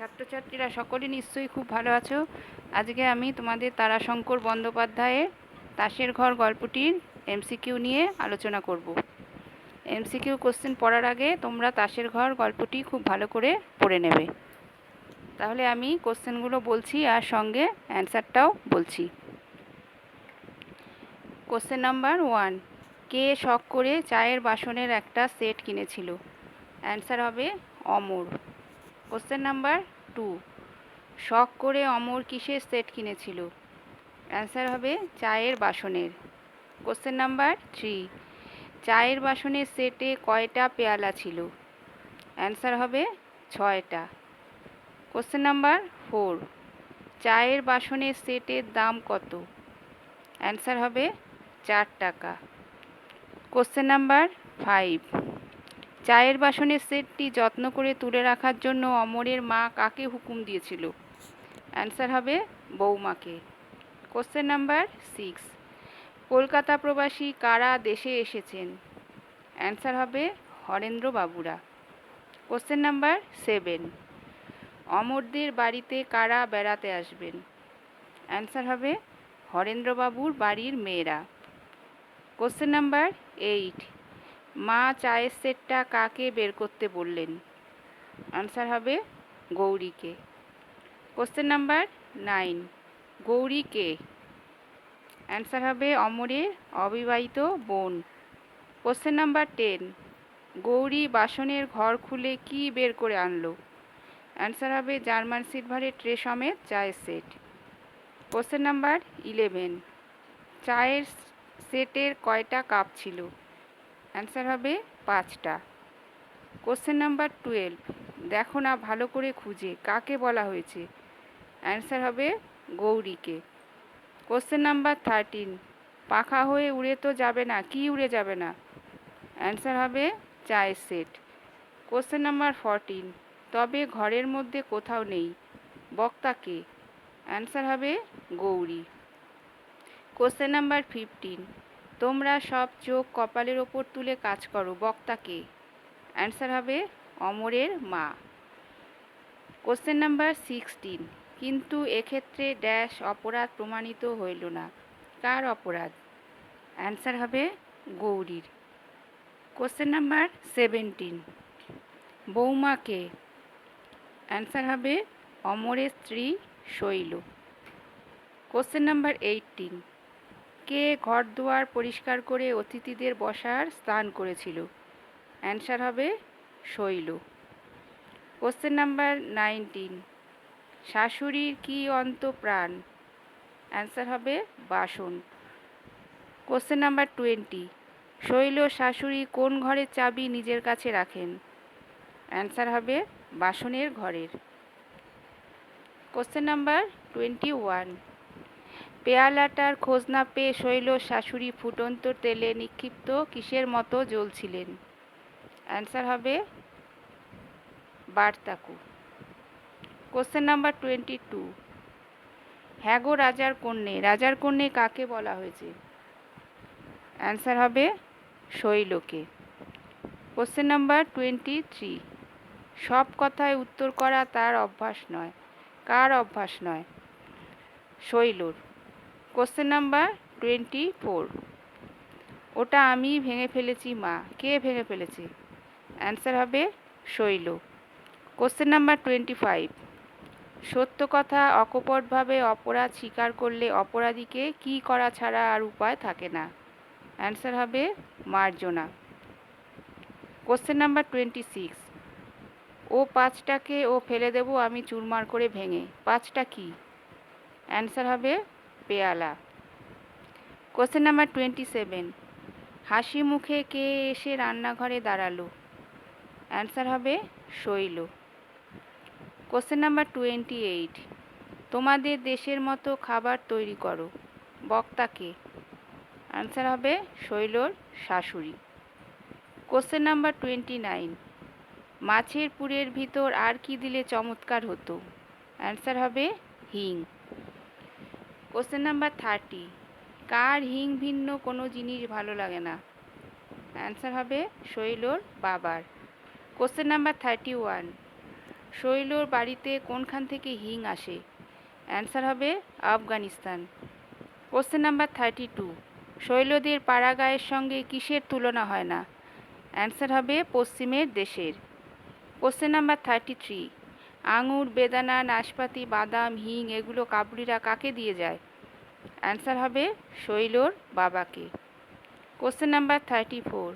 ছাত্রছাত্রীরা সকলে নিশ্চয়ই খুব ভালো আছো। আজকে আমি তোমাদের তারাশঙ্কর বন্দ্যোপাধ্যায়ের তাসের ঘর গল্পটির এমসিকিউ নিয়ে আলোচনা করব। এমসিকিউ কোশ্চেন পড়ার আগে তোমরা তাসের ঘর গল্পটি খুব ভালো করে পড়ে নেবে। তাহলে আমি কোশ্চেনগুলো বলছি আর সঙ্গে অ্যান্সারটাও বলছি। কোশ্চেন নাম্বার 1, কে শখ করে চায়ের বাসনের একটা সেট কিনেছিল? অ্যান্সার হবে অমর। কোশ্চেন নাম্বার 2, শখ করে অমর কিসের সেট কিনেছিল? অ্যান্সার হবে চায়ের বাসনের। কোশ্চেন নাম্বার 3, চায়ের বাসনের সেটে কয়টা পেয়ালা ছিল? অ্যান্সার হবে 6টা। কোশ্চেন নাম্বার 4, চায়ের বাসনের সেটের দাম কত? অ্যান্সার হবে 4 টাকা। কোশ্চেন নাম্বার 5, চায়ের বাসনের সেটটি যত্ন করে তুলে রাখার জন্য অমরের মা কাকে হুকুম দিয়েছিল? অ্যান্সার হবে বৌমাকে। কোশ্চেন নাম্বার 6, কলকাতা প্রবাসী কারা দেশে এসেছেন? অ্যান্সার হবে হরেন্দ্রবাবুরা। কোশ্চেন নাম্বার 7, অমরদের বাড়িতে কারা বেড়াতে আসবেন? অ্যান্সার হবে হরেন্দ্রবাবুর বাড়ির মেয়েরা। কোশ্চেন নাম্বার 8, মা চায়ের সেটটা কাকে বের করতে বললেন? অ্যান্সার হবে গৌরীকে। কোশ্চেন নাম্বার 9, গৌরী কে? অ্যান্সার হবে অমরের অবিবাহিত বোন। কোশ্চেন নাম্বার 10, গৌরী বাসনের ঘর খুলে কি বের করে আনলো? অ্যান্সার হবে জার্মান সিলভারের ট্রে সমেত চায়ের সেট। কোশ্চেন নাম্বার 11, চায়ের সেটের কয়টা কাপ ছিল? অ্যান্সার হবে 5টা। কোশ্চেন নাম্বার 12, দেখো না ভালো করে খুঁজে কাকে বলা হয়েছে? অ্যান্সার হবে গৌরীকে। কোশ্চেন নাম্বার 13, পাখা হয়ে উড়ে তো যাবে না, কি উড়ে যাবে না? অ্যান্সার হবে চায়ের সেট। কোশ্চেন নাম্বার 14, তবে ঘরের মধ্যে কোথাও নেই, বক্তা কে? অ্যান্সার হবে গৌরী। কোশ্চেন নাম্বার 15, তোমরা সব চোখ কপালের ওপর তুলে কাজ করো, বক্তা কে? অ্যান্সার হবে অমরের মা। কোশ্চেন নাম্বার 16, কিন্তু এক্ষেত্রে ড্যাশ অপরাধ প্রমাণিত হইল না, কার অপরাধ? অ্যান্সার হবে গৌরীর। কোশ্চেন নাম্বার 17, বৌমা কে? অ্যান্সার হবে অমরের স্ত্রী শৈল। কোশ্চেন নাম্বার 18, কে ঘর দুয়ার পরিষ্কার করে অতিথিদের বসার স্থান করেছিল? অ্যান্সার হবে শৈল। কোশ্চেন নাম্বার 19, শাশুড়ির কি অন্তঃপ্রাণ? অ্যান্সার হবে বাসন। কোশ্চেন নাম্বার 20, শৈল শাশুড়ি কোন ঘরের চাবি নিজের কাছে রাখেন? অ্যান্সার হবে বাসনের ঘরের। কোশ্চেন নাম্বার 21, পেয়ালাটার খোঁজ না পেয়ে শৈল শাশুড়ি ফুটন্ত তেলে নিক্ষিপ্ত কিসের মতো জ্বলছিলেন? অ্যান্সার হবে বার্তাকু। কোশ্চেন নাম্বার 22, হ্যাঁ গো রাজার কন্যে, রাজার কন্যে কাকে বলা হয়েছে? অ্যান্সার হবে শৈলকে। কোশ্চেন নাম্বার 23, সব কথায় উত্তর করা তার অভ্যাস নয়, কার অভ্যাস নয়? শৈলর। কোশ্চেন নাম্বার 24, ওটা আমি ভেঙে ফেলেছি মা, কে ভেঙে ফেলেছে? অ্যান্সার হবে শৈল। কোশ্চেন নাম্বার 25, সত্য কথা অকপটভাবে অপরাধ স্বীকার করলে অপরাধীকে কি করা ছাড়া আর উপায় থাকে না? অ্যান্সার হবে মার্জনা। কোশ্চেন নাম্বার 26, ও 5টাকে ও ফেলে দেব আমি চুরমার করে ভেঙে, 5টা কি? অ্যান্সার হবে পেয়ালা। কোশ্চেন নাম্বার 27, হাসি মুখে কে এসে রান্নাঘরে দাঁড়ালো? অ্যান্সার হবে শৈল। কোশ্চেন নাম্বার 28, তোমাদের দেশের মতো খাবার তৈরি করো, বক্তা কে? অ্যান্সার হবে শৈলর শাশুড়ি। কোশ্চেন নাম্বার 29, মাছের পুরের ভিতর আর কি দিলে চমৎকার হতো? অ্যান্সার হবে হিং। কোশ্চেন নাম্বার 30, কার হিং ভিন্ন কোনো জিনিস ভালো লাগে না? অ্যান্সার হবে শৈলর বাবার। কোশ্চেন নাম্বার 31, শৈলর বাড়িতে কোনখান থেকে হিং আসে? অ্যান্সার হবে আফগানিস্তান। কোশ্চেন নাম্বার 32, শৈলদের পাড়াগাঁয়ের সঙ্গে কিসের তুলনা হয় না? অ্যান্সার হবে পশ্চিমের দেশের। কোশ্চেন নাম্বার 33, আঙুর, বেদানা, নাশপাতি, বাদাম, হিং এগুলো কাবুলিরা কাকে দিয়ে যায়? অ্যান্সার হবে শৈলর বাবাকে। কোশ্চেন নাম্বার 34,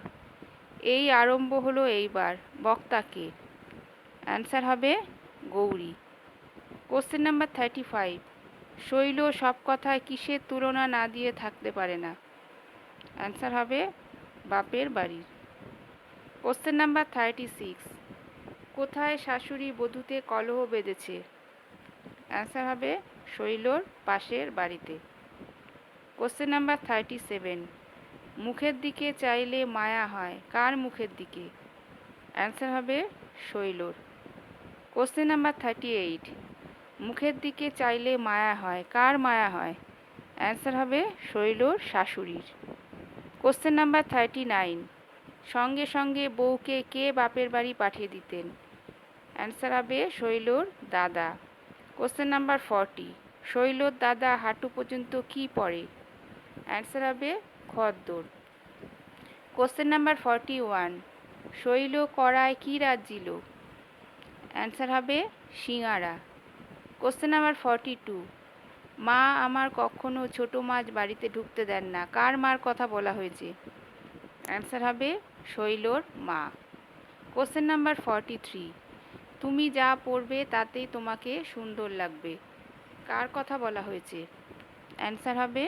এই আরম্ভ হলো এইবার, বক্তাকে? অ্যান্সার হবে গৌরী। কোশ্চেন নাম্বার 35, শৈল সব কথায় কিসের তুলনা না দিয়ে থাকতে পারে না? অ্যান্সার হবে বাপের বাড়ির। কোশ্চেন নাম্বার 36, কোথায় শাশুড়ি বধূতে কলহ বেঁধেছে? অ্যান্সার হবে শৈলর পাশের বাড়িতে। কোশ্চেন নাম্বার 37, মুখের দিকে চাইলে মায়া হয়, কার মুখের দিকে? অ্যান্সার হবে শৈলর। কোশ্চেন নাম্বার 38, মুখের দিকে চাইলে মায়া হয়, কার মায়া হয়? অ্যান্সার হবে শৈলর শাশুড়ির। কোশ্চেন নাম্বার 39, সঙ্গে সঙ্গে বউকে কে বাপের বাড়ি পাঠিয়ে দিতেন? অ্যান্সার হবে শৈলর দাদা। কোশ্চেন নাম্বার 40, শৈলর দাদা হাঁটু পর্যন্ত কি পরে? অ্যান্সার হবে খদ্দর। কোশ্চেন নাম্বার 41, শৈল কড়ায় কি রাজ্যিল? অ্যান্সার হবে সিঙাড়া। কোশ্চেন নাম্বার 42, মা আমার কখনো ছোট মাছ বাড়িতে ঢুকতে দেন না, কার মার কথা বলা হয়েছে? অ্যান্সার হবে শৈলর মা। কোশ্চেন নাম্বার 43, তুমি যা পরবে তাতেই তোমাকে সুন্দর লাগবে, কার কথা বলা হয়েছে? অ্যান্সার হবে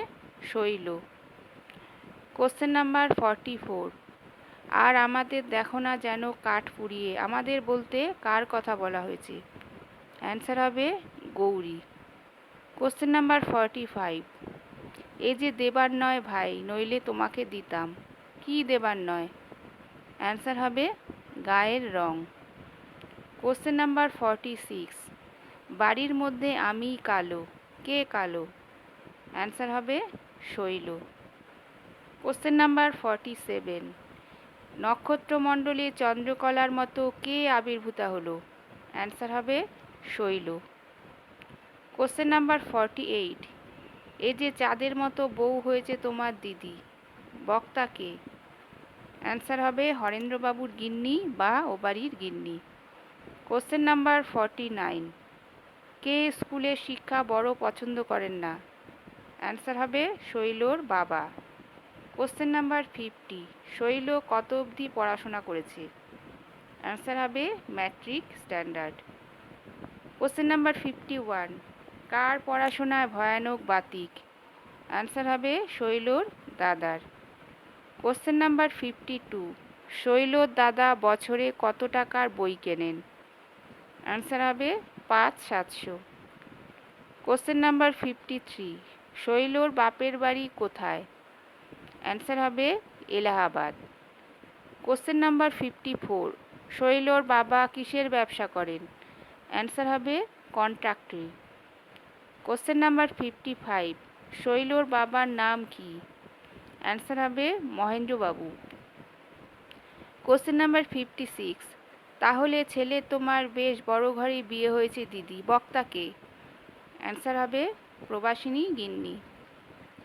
শৈল। কোশ্চেন নাম্বার 44, আর আমাদের দেখো না যেন কাঠ পুড়িয়ে, আমাদের বলতে কার কথা বলা হয়েছে? অ্যান্সার হবে গৌরী। কোশ্চেন নাম্বার 45, এ যে দেবার নয় ভাই, নইলে তোমাকে দিতাম, কি দেবার নয়? অ্যান্সার হবে গায়ের রং। কোশ্চেন নাম্বার 46, বাড়ির মধ্যে আমি কালো, কে কালো? অ্যান্সার হবে শৈল। কোশ্চেন নাম্বার 47, নক্ষত্রমণ্ডলে চন্দ্রকলার মতো কে আবির্ভূত হলো? অ্যান্সার হবে শৈল। কোশ্চেন নাম্বার 48, এ যে চাঁদের মতো বউ হয়েছে তোমার দিদি, বক্তা কে? অ্যান্সার হবে হরেন্দ্রবাবুর গিন্নি বা ও বাড়ির গিন্নি। কোশ্চেন নাম্বার 49, কে স্কুলের শিক্ষা বড় পছন্দ করেন না? অ্যান্সার হবে শৈলর বাবা। কোশ্চেন নাম্বার 50, শৈল কত অবধি পড়াশোনা করেছে? অ্যান্সার হবে ম্যাট্রিক স্ট্যান্ডার্ড। কোশ্চেন নাম্বার 51, কার পড়াশোনায় ভয়ানক বাতিক? অ্যান্সার হবে শৈলর দাদার। কোশ্চেন নাম্বার 52, শৈলর দাদা বছরে কত টাকার বই কেনেন? অ্যান্সার হবে 500-700। কোশ্চেন নাম্বার 53, শৈলর বাপের বাড়ি কোথায়? অ্যান্সার হবে এলাহাবাদ। কোশ্চেন নাম্বার 54, শৈলর বাবা কিসের ব্যবসা করেন? অ্যান্সার হবে কন্ট্রাক্টরি। কোশ্চেন নাম্বার 55, শৈলর বাবার নাম কি? অ্যান্সার হবে মহেন্দ্রবাবু। কোশ্চেন নাম্বার 56, তাহলে ছেলে তোমার বেশ বড় ঘরেই বিয়ে হয়েছে দিদি, বক্তা কে? অ্যান্সার হবে প্রবাসিনী গিন্নি।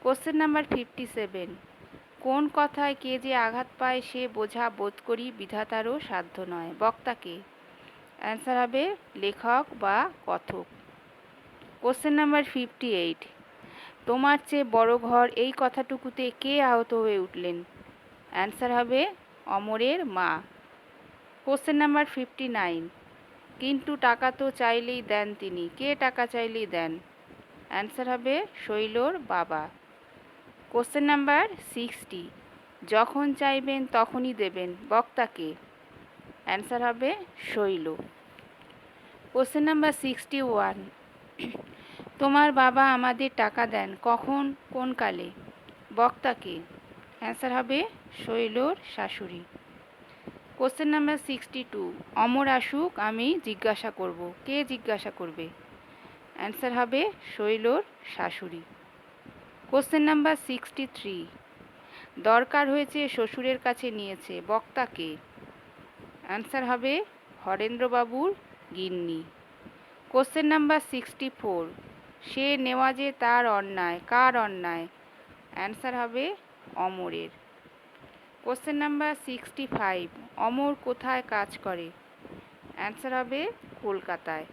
কোশ্চেন নাম্বার 57, কোন কথায় কে যে আঘাত পায় সে বোঝা বোধ করি বিধাতারও সাধ্য নয়, বক্তা কে? অ্যান্সার হবে লেখক বা কথক। কোশ্চেন নাম্বার 58, তোমার চেয়ে বড় ঘর এই কথাটুকুতে কে আহত হয়ে উঠলেন? অ্যান্সার হবে অমরের মা। কোশ্চেন নাম্বার 59, কিন্তু টাকা তো চাইলেই দেন তিনি, কে টাকা চাইলেই দেন? অ্যান্সার হবে শৈলর বাবা। কোশ্চেন নাম্বার 60, যখন চাইবেন তখনই দেবেন, বক্তা কে? অ্যান্সার হবে শৈল। কোশ্চেন নাম্বার 61, তোমার বাবা আমাদের টাকা দেন কখন, কোন কালে, বক্তা কে? অ্যান্সার হবে শৈলর শাশুড়ি। কোশ্চেন নাম্বার 62, অমর আসুক আমি জিজ্ঞাসা করব, কে জিজ্ঞাসা করবে? অ্যান্সার হবে শৈলর শাশুড়ি। কোশ্চেন নাম্বার 63, দরকার হয়েছে শ্বশুরের কাছে নিয়েছে, বক্তা কে? অ্যান্সার হবে হরেন্দ্রবাবুর গিন্নি। কোশ্চেন নাম্বার 64, সে নেওয়া যে তার অন্যায়, কার অন্যায়? অ্যান্সার হবে অমরের। কোশ্চেন নাম্বার 65, অমর কোথায় কাজ করে? অ্যান্সার হবে কলকাতায়।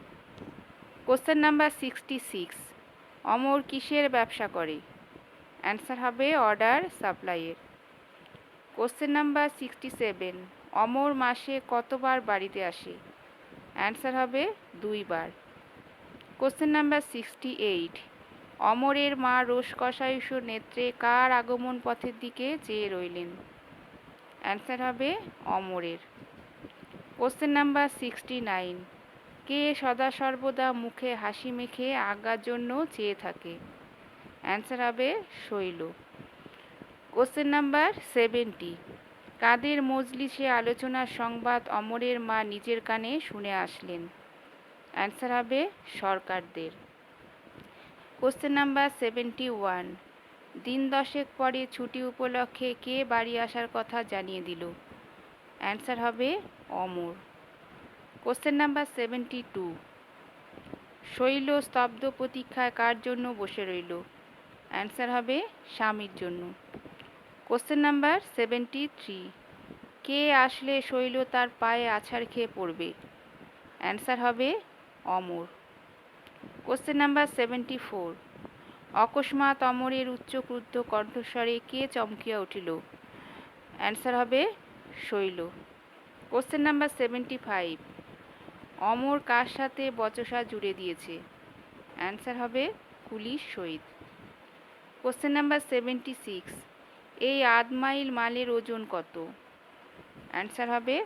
কোশ্চেন নাম্বার 66, অমর কিসের ব্যবসা করে? অ্যান্সার হবে অর্ডার সাপ্লাইয়ের। কোশ্চেন নাম্বার 67, অমর মাসে কতবার বাড়িতে আসে? অ্যান্সার হবে 2 বার। কোশ্চেন নাম্বার 68, অমরের মা রোষকষায়ুষ নেত্রে কার আগমন পথের দিকে চেয়ে রইলেন? অ্যান্সার হবে অমরের। কোশ্চেন নাম্বার 69, কে সদা সর্বদা মুখে হাসি মেখে আজ্ঞার জন্য চেয়ে থাকে? অ্যান্সার হবে শৈল। কোশ্চেন নাম্বার 70, কাদের মজলিসে আলোচনার সংবাদ অমরের মা নিজের কানে শুনে আসলেন? অ্যান্সার হবে সরকারদের। কোশ্চেন নাম্বার 71, দিন 10 পরে ছুটি উপলক্ষে কে বাড়ি আসার কথা জানিয়ে দিল? অ্যান্সার হবে অমর। কোশ্চেন নাম্বার 72, শৈল স্তব্ধ প্রতীক্ষায় কার জন্য বসে রইল? অ্যান্সার হবে স্বামীর জন্য। কোশ্চেন নাম্বার 73, কে আসলে শৈল তার পায়ে আছাড় খেয়ে পড়বে? অ্যান্সার হবে অমর। কোশ্চেন নাম্বার 74, অকস্মাৎ অমরের উচ্চক্রুদ্ধ কণ্ঠস্বরে কে চমকিয়া উঠিল? অ্যান্সার হবে শৈল। কোশ্চেন নাম্বার 75, অমর কার সাথে বচসা জুড়ে দিয়েছে? অ্যান্সার হবে কুলির সহিত। কোশ্চেন নাম্বার 76, এই আধ মাইল মালের ওজন কত? অ্যান্সার হবে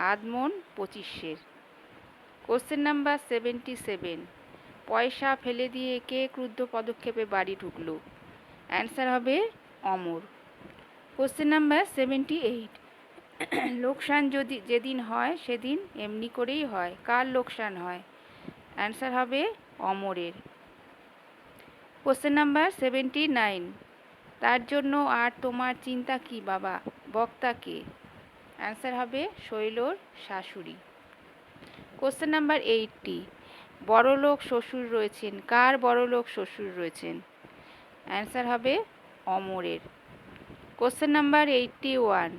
আধ মণ 25। কোশ্চেন নাম্বার 77, পয়সা ফেলে দিয়ে কে ক্রুদ্ধ পদক্ষেপে বাড়ি ঢুকল? অ্যান্সার হবে অমর। কোশ্চেন নাম্বার 78, লোকসান যেদিন হয় সেদিন এমনি করেই হয়, কার লোকসান হয়? অ্যান্সার হবে অমরের। কোশ্চেন নাম্বার 79, তার জন্য আর তোমার চিন্তা কি বাবা? বক্তা কে? অ্যান্সার হবে শৈলর শাশুড়ি। কোশ্চেন নাম্বার 80, বড়লোক শ্বশুর রয়েছেন, কার বড়লোক শ্বশুর রয়েছেন? অ্যান্সার হবে অমরের। কোশ্চেন নাম্বার 81,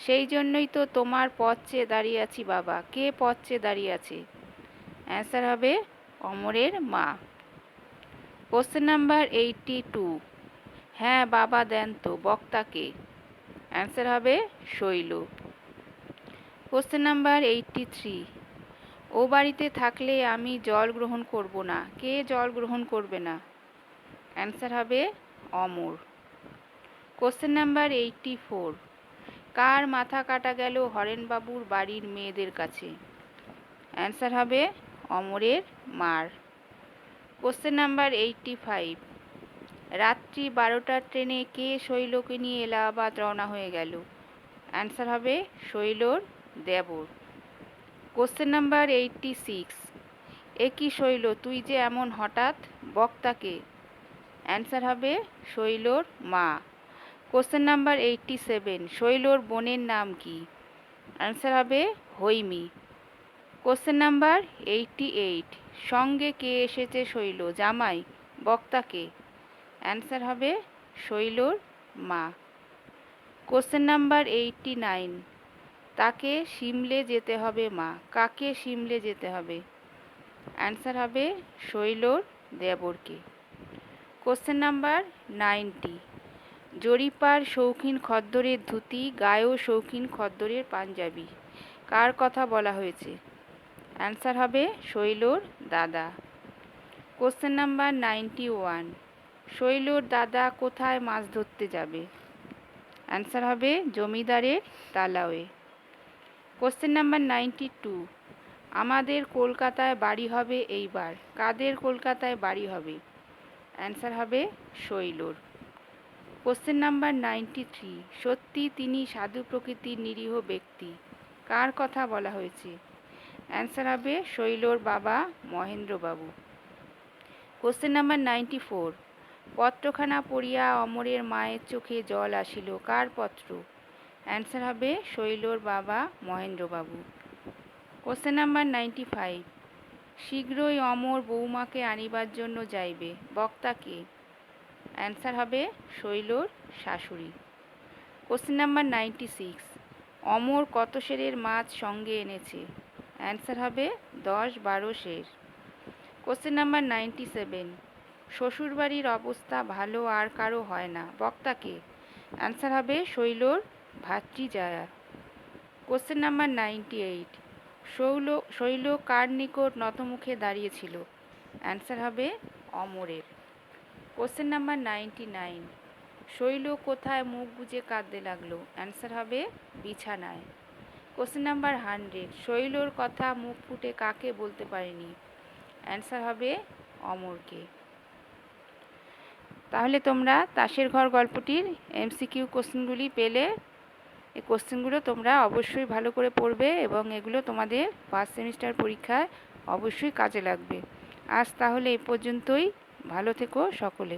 সেই জন্যই তো তোমার পথ চেয়ে দাঁড়িয়ে আছি বাবা, কে পথ চেয়ে দাঁড়িয়ে আছে? অ্যান্সার হবে অমরের মা। কোশ্চেন নাম্বার 82, হ্যাঁ বাবা দেন তো, বক্তা কে? অ্যান্সার হবে শৈল। কোশ্চেন নাম্বার 83, ও বাড়িতে থাকলে আমি জল গ্রহণ করব না, কে জল গ্রহণ করবে না? অ্যান্সার হবে অমর। কোশ্চেন নাম্বার 84, কার মাথা কাটা গেল হরেনবাবুর বাড়ির মেয়েদের কাছে? অ্যান্সার হবে অমরের মার। কোশ্চেন নাম্বার 85, রাত্রি 12টার ট্রেনে কে শৈলকে নিয়ে এলাহাবাদ রওনা হয়ে গেল? অ্যান্সার হবে শৈলর দেবর। কোশ্চেন নাম্বার 86, এ কি শৈল তুই যে এমন হঠাৎ? বক্তা কে? অ্যান্সার হবে শৈলর মা। কোশ্চেন নাম্বার 87, শৈলর বোনের নাম কি? অ্যান্সার হবে হৈমি। কোশ্চেন নাম্বার 88, সঙ্গে কে এসেছে শৈল? জামাই। বক্তা কে? অ্যান্সার হবে শৈলর মা। কোশ্চেন নাম্বার 89, তাকে সিমলে যেতে হবে মা, কাকে সিমলে যেতে হবে? অ্যান্সার হবে শৈলর দেবরকে। কোশ্চেন নাম্বার 90, জরিপার শৌখিন খদ্দরের ধুতি, গায়েও শৌখিন খদ্দরের পাঞ্জাবি, কার কথা বলা হয়েছে? অ্যান্সার হবে শৈলর দাদা। কোশ্চেন নাম্বার 91, শৈলর দাদা কোথায় মাছ ধরতে যাবে? অ্যান্সার হবে জমিদারের তালাওয়ে। কোশ্চেন নাম্বার 92, আমাদের কলকাতায় বাড়ি হবে এইবার, কাদের কলকাতায় বাড়ি হবে? অ্যান্সার হবে শৈলর। কোশ্চেন নাম্বার 93, সত্যি তিনি সাধু প্রকৃতির নিরীহ ব্যক্তি, কার কথা বলা হয়েছে? অ্যান্সার হবে শৈলর বাবা মহেন্দ্রবাবু। কোশ্চেন নাম্বার 94, পত্রখানা পড়িয়া অমরের মায়ের চোখে জল আসিল, কার পত্র? অ্যান্সার হবে শৈলর বাবা মহেন্দ্রবাবু। কোশ্চেন নাম্বার 95, শীঘ্রই অমর বৌমাকে আনিবার জন্য যাইবে, বক্তা কে? অ্যান্সার হবে শৈলর শাশুড়ি। কোশ্চেন নাম্বার 96, অমর কত সেরের মাছ সঙ্গে এনেছে? অ্যান্সার হবে 10-12 সের। কোশ্চেন নাম্বার 97, শ্বশুরবাড়ির অবস্থা ভালো আর কারো হয় না, বক্তা কে? অ্যান্সার হবে শৈলর ভাতৃজায়া। কোশ্চেন নাম্বার 98, শৈল কার নিকট নতমুখে দাঁড়িয়েছিল? অ্যান্সার হবে অমরের। কোশ্চেন নাম্বার 99, শৈল কোথায় মুখ গুজে কাঁদতে লাগলো? অ্যান্সার হবে বিছানায়। কোশ্চেন নাম্বার 100, শৈলর কথা মুখ ফুটে কাকে বলতে পারেনি? অ্যান্সার হবে অমরকে। তাহলে তোমরা তাসের ঘর গল্পটির এমসিকিউ কোশ্চেনগুলি পেলে। এই কোশ্চেনগুলো তোমরা অবশ্যই ভালো করে পড়বে এবং এগুলো তোমাদের ফার্স্ট সেমিস্টার পরীক্ষায় অবশ্যই কাজে লাগবে। আজ তাহলে এই পর্যন্তই। ভালো থেকো সকলে।